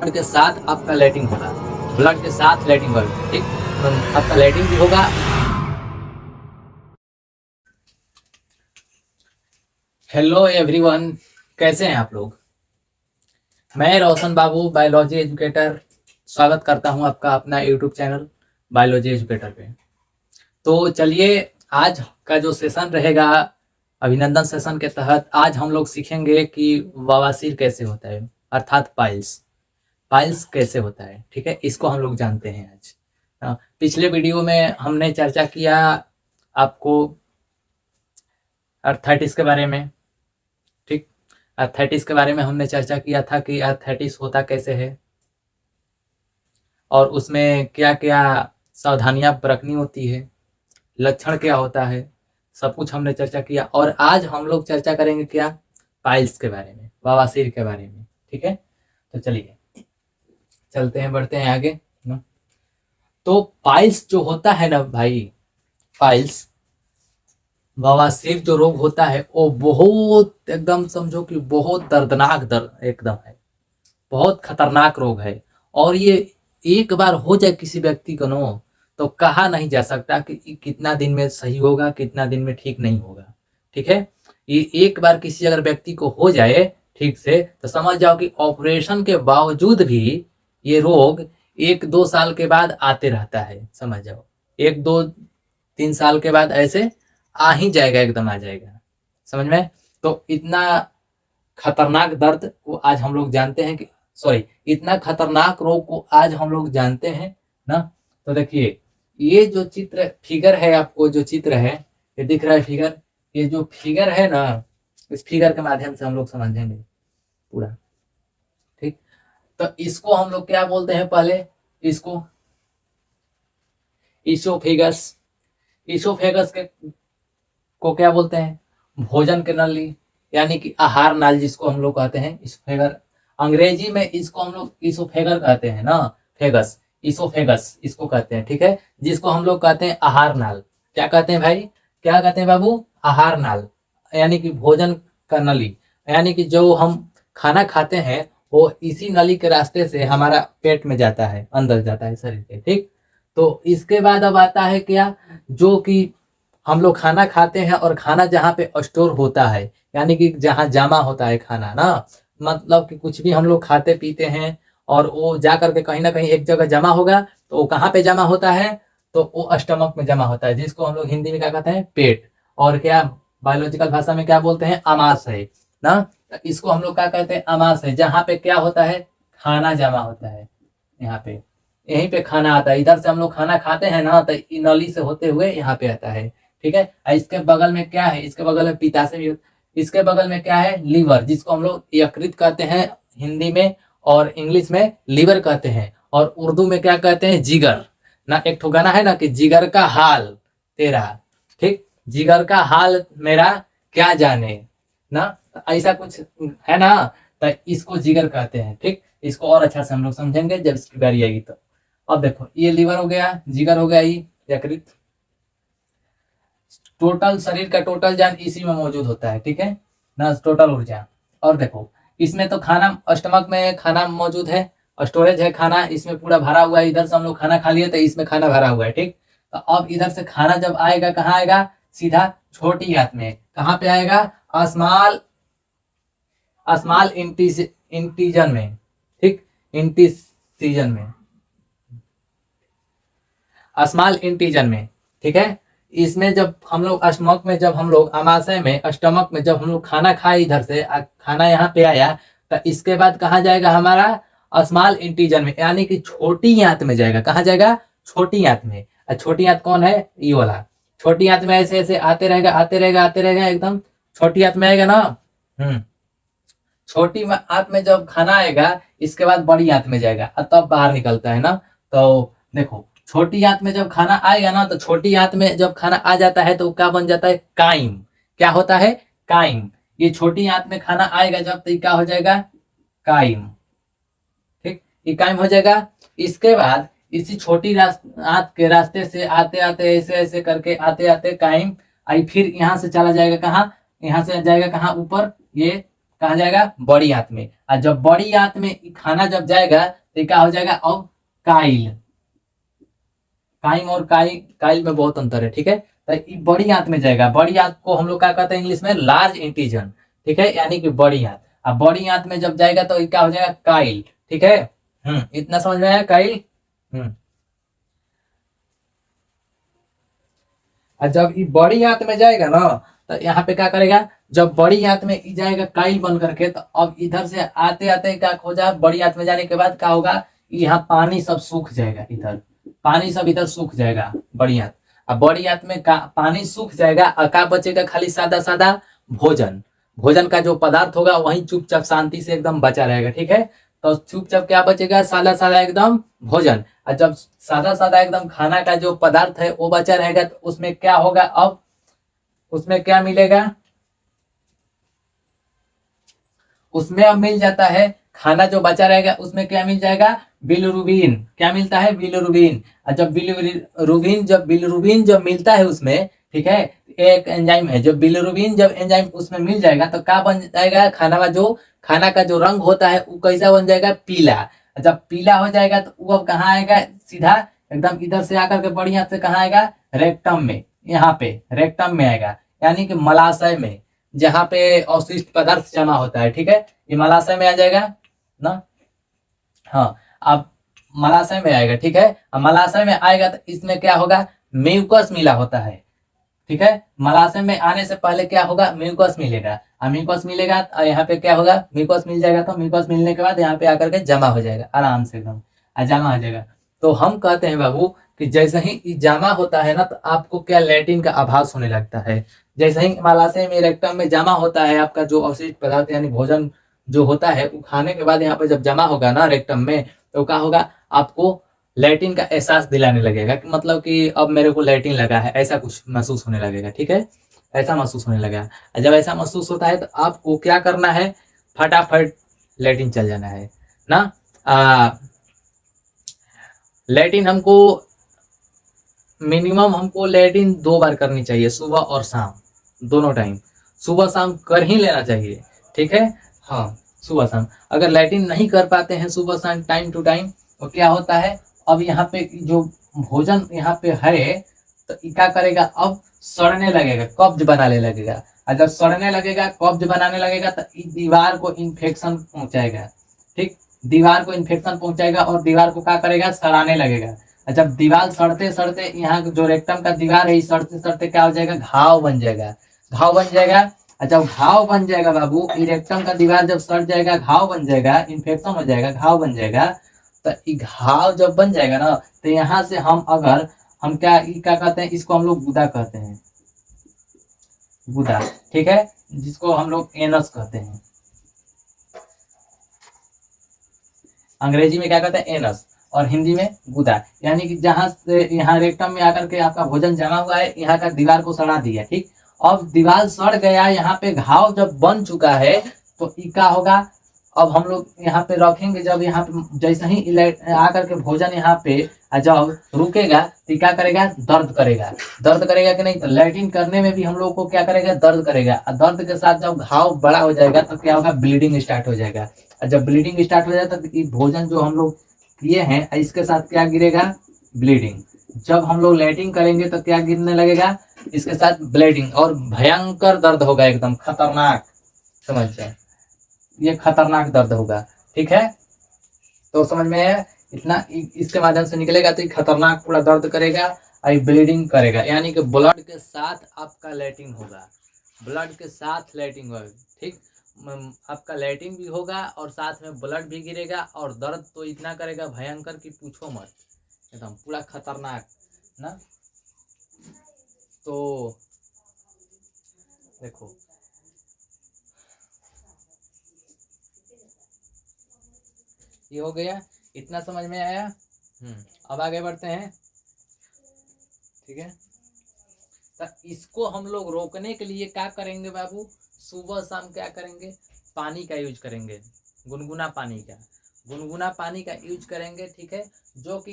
Blood के साथ आपका लैटिंग होगा, ब्लड के साथ लैटिंग होगा, ठीक। आपका लैटिंग भी होगा। हेलो एवरीवन, कैसे हैं आप लोग। मैं रोशन बाबू बायोलॉजी एजुकेटर स्वागत करता हूं आपका अपना यूट्यूब चैनल बायोलॉजी एजुकेटर पे। तो चलिए, आज का जो सेशन रहेगा अभिनंदन सेशन के तहत आज हम लोग सीखेंगे कि बवासीर कैसे होता है, अर्थात पाइल्स। पाइल्स कैसे होता है, ठीक है, इसको हम लोग जानते हैं आज। पिछले वीडियो में हमने चर्चा किया आपको अर्थाइटिस के बारे में, ठीक। अर्थाइटिस के बारे में हमने चर्चा किया था कि अर्थाइटिस होता कैसे है और उसमें क्या क्या सावधानियां बरतनी होती है, लक्षण क्या होता है, सब कुछ हमने चर्चा किया। और आज हम लोग चर्चा करेंगे क्या, पाइल्स के बारे में, बवासीर के बारे में, ठीक है। तो चलिए चलते हैं, बढ़ते हैं आगे ना। तो पाइल्स जो होता है ना भाई, पाइल्स बवासीर जो रोग होता है वो बहुत एकदम समझो कि बहुत दर्दनाक दर्द एकदम है, बहुत खतरनाक रोग है। और ये एक बार हो जाए किसी व्यक्ति को नो, तो कहा नहीं जा सकता कि कितना दिन में सही होगा, कितना दिन में ठीक नहीं होगा, ठीक है। ये एक बार किसी अगर व्यक्ति को हो जाए ठीक से, तो समझ जाओ कि ऑपरेशन के बावजूद भी ये रोग 1-2 साल के बाद आते रहता है, समझ जाओ 1-2-3 साल के बाद ऐसे आ ही जाएगा, एकदम आ जाएगा, समझ में। तो इतना खतरनाक दर्द को आज हम लोग जानते हैं कि सॉरी, इतना खतरनाक रोग को आज हम लोग जानते हैं ना। तो देखिए, ये जो चित्र फिगर है, आपको जो चित्र है ये दिख रहा है फिगर, ये जो फिगर है ना, इस फिगर के माध्यम से हम लोग समझेंगे पूरा, ठीक। तो इसको हम लोग क्या बोलते हैं, पहले इसको ईसोफेगस। ईसोफेगस के को क्या बोलते हैं, भोजन के नली, यानी कि आहार नाल जिसको हम लोग कहते हैं इसोफेगर। अंग्रेजी में इसको हम लोग इसोफेगर कहते हैं ना, फेगस, इसोफेगस इसको कहते हैं, ठीक है। जिसको हम लोग कहते हैं आहार नाल, क्या कहते हैं भाई, क्या कहते हैं बाबू, आहार नाल, यानी कि भोजन का नली, यानी कि जो हम खाना खाते हैं वो इसी नली के रास्ते से हमारा पेट में जाता है, अंदर जाता है शरीर के, ठीक। तो इसके बाद अब आता है क्या, जो कि हम लोग खाना खाते हैं और खाना जहाँ पे स्टोर होता है, यानी कि जहाँ जमा होता है खाना ना, मतलब कि कुछ भी हम लोग खाते पीते हैं और वो जा करके कहीं ना कहीं एक जगह जमा होगा, तो वो कहाँ पे जमा होता है, तो वो स्टमक में जमा होता है, जिसको हम लोग हिंदी में क्या कहते हैं, पेट। और क्या बायोलॉजिकल भाषा में क्या बोलते हैं, आमाशय ना। तो इसको हम लोग क्या कहते हैं, आमाशय, जहाँ पे क्या होता है, खाना जमा होता है, यहाँ पे, यहीं पे खाना आता है, इधर से हम लोग खाना खाते हैं ना, तो नली से होते हुए यहाँ पे आता है, ठीक है। इसके बगल में क्या है, इसके बगल में पित्ताशय भी, इसके बगल में क्या है, लीवर, जिसको हम लोग यकृत कहते हैं हिंदी में, और इंग्लिश में लीवर कहते हैं, और उर्दू में क्या कहते हैं, जिगर ना। एक ठो गाना है ना कि जिगर का हाल तेरा, ठीक, जिगर का हाल मेरा क्या जाने ना, ऐसा कुछ है ना। तो इसको जिगर कहते हैं, ठीक। इसको और अच्छा से हम लोग समझेंगे जब इसकी बारी आएगी तो। अब देखो, ये लीवर हो गया, जिगर हो गया, ये यकृत, टोटल शरीर का टोटल जान इसी में मौजूद होता है, ठीक है ना, टोटल ऊर्जा। और देखो, इसमें तो खाना स्टमक में खाना मौजूद है, स्टोरेज है खाना, इसमें पूरा भरा हुआ है, इधर से हम लोग खाना खा लिए तो इसमें खाना भरा हुआ है, ठीक। तो अब इधर से खाना जब आएगा कहाँ आएगा, सीधा छोटी आंत में, कहाँ पे आएगा, स्मॉल स्मॉल इंटीजन में, ठीक, इंटीजन में, स्मॉल इंटीजन में, ठीक है। इसमें जब हम लोग स्टमक में, जब हम लोग आमाशय में, स्टमक में जब हम लोग खाना खाए, इधर से खाना यहाँ पे आया, तो इसके बाद कहाँ जाएगा हमारा, स्मॉल इंटीजन में, यानी कि छोटी आंत में जाएगा, कहाँ जाएगा, छोटी आंत में। और छोटी आंत कौन है, ये वाला, छोटी आंत में ऐसे ऐसे आते रहेगा, आते रहेगा, आते रहेगा, एकदम छोटी आंत में आएगा ना। हम्म, छोटी आंत में जब खाना आएगा, इसके बाद बड़ी आंत में जाएगा और तब बाहर निकलता है ना। तो देखो, छोटी आंत में जब खाना आएगा ना, तो छोटी आंत में जब खाना आ जाता है तो वो क्या बन जाता है, काइम, क्या होता है, काइम। ये छोटी आंत में खाना आएगा जब, तो ये क्या हो जाएगा, काइम, ठीक, ये काइम हो जाएगा। इसके बाद इसी छोटी आंत के रास्ते से आते आते ऐसे ऐसे करके आते आते काइम आई, फिर यहाँ से चला जाएगा कहाँ, यहाँ से जाएगा कहाँ, ऊपर, ये कहाँ जाएगा, बड़ी आंत में। और जब बड़ी आंत में खाना जब जाएगा तो क्या हो जाएगा, अब काइल। काइम और काइल में बहुत अंतर है, ठीक है। तो ये बड़ी आंत में जाएगा। बड़ी आंत को हम लोग क्या कहते हैं इंग्लिश में, लार्ज इंटीजन, ठीक है, यानी कि बड़ी आंत। अब बड़ी आंत में जब जाएगा तो ये क्या हो जाएगा, काइल, ठीक है। इतना समझ में आया, काइल। और जब ये बड़ी आंत में जाएगा ना तो यहाँ पे क्या करेगा, जब बड़ी आंत में ई जाएगा काइल बन करके, तो अब इधर से आते आते क्या हो जाए, बड़ी आंत में जाने के बाद क्या होगा, यहाँ पानी सब सूख जाएगा, इधर पानी सब इधर सूख जाएगा बड़ी आंत। अब बड़ी आंत में पानी सूख जाएगा और क्या बचेगा, खाली सादा सादा भोजन। भोजन का जो पदार्थ होगा वही चुपचाप शांति से एकदम बचा रहेगा, ठीक है। तो चुपचाप क्या बचेगा, सादा सादा एकदम भोजन। और जब सादा सादा एकदम खाना का जो पदार्थ है वो बचा रहेगा तो उसमें क्या होगा, अब उसमें क्या मिलेगा, उसमें अब मिल जाता है खाना जो बचा रहेगा उसमें क्या मिल जाएगा, बिलिरुबिन। क्या मिलता है, बिलिरुबिन। और जब बिलिरुबिन जब मिलता है उसमें, ठीक है, एक एंजाइम है, जब बिलिरुबिन जब एंजाइम उसमें मिल जाएगा तो क्या बन जाएगा, खाना का जो रंग होता है वो कैसा बन जाएगा, पीला। जब पीला हो जाएगा तो वो अब कहाँ आएगा, सीधा एकदम इधर से आकर के बढ़िया से कहाँ आएगा, रेक्टम में। यहाँ पे रेक्टम में आएगा, यानी कि मलाशय में, जहाँ पे अवशिष्ट पदार्थ जमा होता है, ठीक है, ये मलाशय में आ जाएगा ना। हाँ, अब मलाशय में आएगा, ठीक है। अब मलाशय में आएगा तो इसमें क्या होगा, म्यूकस मिला होता है, ठीक है। मलाशय में आने से पहले क्या होगा, म्यूकस मिलेगा। और म्यूकस मिलेगा और यहाँ पे क्या होगा, म्यूकस मिल जाएगा तो म्यूकस मिलने के बाद यहाँ पे आकर के जमा हो जाएगा आराम से एकदम, जमा हो जाएगा। तो हम कहते हैं बाबू कि जैसे ही जमा होता है ना तो आपको क्या, लैटिन का आभास होने लगता है। जैसे ही मलाशय में रेक्टम में जमा होता है आपका जो अवशिष्ट पदार्थ यानी भोजन जो होता है, वो खाने के बाद यहाँ पे जब जमा होगा ना रेक्टम में, तो क्या होगा, आपको लैटिन का एहसास दिलाने लगेगा कि मतलब कि अब मेरे को लैटिन लगा है, ऐसा कुछ महसूस होने लगेगा, ठीक है। ऐसा महसूस होने लगेगा। जब ऐसा महसूस होता है तो आपको क्या करना है, फटाफट लैटिन चल जाना है ना। लैटिन हमको मिनिमम हमको लैटिन 2 बार करनी चाहिए, सुबह और शाम, दोनों टाइम। सुबह शाम कर ही लेना चाहिए, ठीक है। हाँ, सुबह शाम। अगर लैटिन नहीं कर पाते हैं सुबह शाम टाइम टू टाइम, तो क्या होता है, अब यहाँ पे जो भोजन यहाँ पे है तो क्या करेगा, अब सड़ने लगेगा, कब्ज बनाने लगेगा। और जब सड़ने लगेगा, कब्ज बनाने लगेगा तो दीवार को इन्फेक्शन पहुंचाएगा, ठीक। दीवार को इन्फेक्शन पहुंचाएगा और दीवार को क्या करेगा, सड़ाने लगेगा। जब दीवार सड़ते सड़ते, यहाँ जो रेक्टम का दीवार है, सड़ते सड़ते क्या हो जाएगा, घाव बन जाएगा। घाव बन जाएगा। जब घाव बन जाएगा बाबू, रेक्टम का दीवार जब सड़ जाएगा, घाव बन जाएगा, इन्फेक्शन हो जाएगा, घाव बन जाएगा। तो ये घाव जब बन जाएगा ना तो यहाँ से हम क्या कहते हैं, इसको हम लोग गुदा कहते हैं, गुदा, ठीक है, जिसको हम लोग एनस कहते हैं। अंग्रेजी में क्या कहते हैं, एनस, और हिंदी में गुदा। यानी कि जहां से यहाँ रेक्टम में आकर के आपका भोजन जमा हुआ है, यहाँ का दीवार को सड़ा दिया, ठीक। अब दीवार सड़ गया, यहाँ पे घाव जब बन चुका है तो क्या होगा, अब हम लोग यहाँ पे रखेंगे, जब यहाँ पे जैसे ही आकर के भोजन यहाँ पे जब रुकेगा तो क्या करेगा, दर्द करेगा। दर्द करेगा कि नहीं, तो लैट्रिन करने में भी हम लोग को क्या करेगा, दर्द करेगा। और दर्द के साथ जब घाव बड़ा हो जाएगा तो क्या होगा, ब्लीडिंग स्टार्ट हो जाएगा। और जब ब्लीडिंग स्टार्ट हो जाएगा तो भोजन जो हम लोग किए हैं इसके साथ क्या गिरेगा, ब्लीडिंग। जब हम लोग लैट्रिन करेंगे तो क्या गिरने लगेगा, इसके साथ ब्लीडिंग, और भयंकर दर्द होगा, एकदम खतरनाक, समझ जाए, ये खतरनाक दर्द होगा, ठीक है। तो समझ में है, इतना इसके माध्यम से निकलेगा तो ये खतरनाक पूरा दर्द करेगा और ब्लीडिंग करेगा, यानी कि ब्लड के साथ आपका लैट्रिन होगा, ब्लड के साथ लैट्रिन होगा, ठीक। आपका लैट्रिन भी होगा और साथ में ब्लड भी गिरेगा, और दर्द तो इतना करेगा भयंकर कि पूछो मत, एकदम पूरा खतरनाक ना। तो देखो, ये हो गया, इतना समझ में आया। अब आगे बढ़ते हैं, ठीक है। तो इसको हम लोग रोकने के लिए क्या करेंगे बाबू, सुबह शाम क्या करेंगे, पानी का यूज करेंगे, गुनगुना पानी का, गुनगुना पानी का यूज करेंगे, ठीक है, जो कि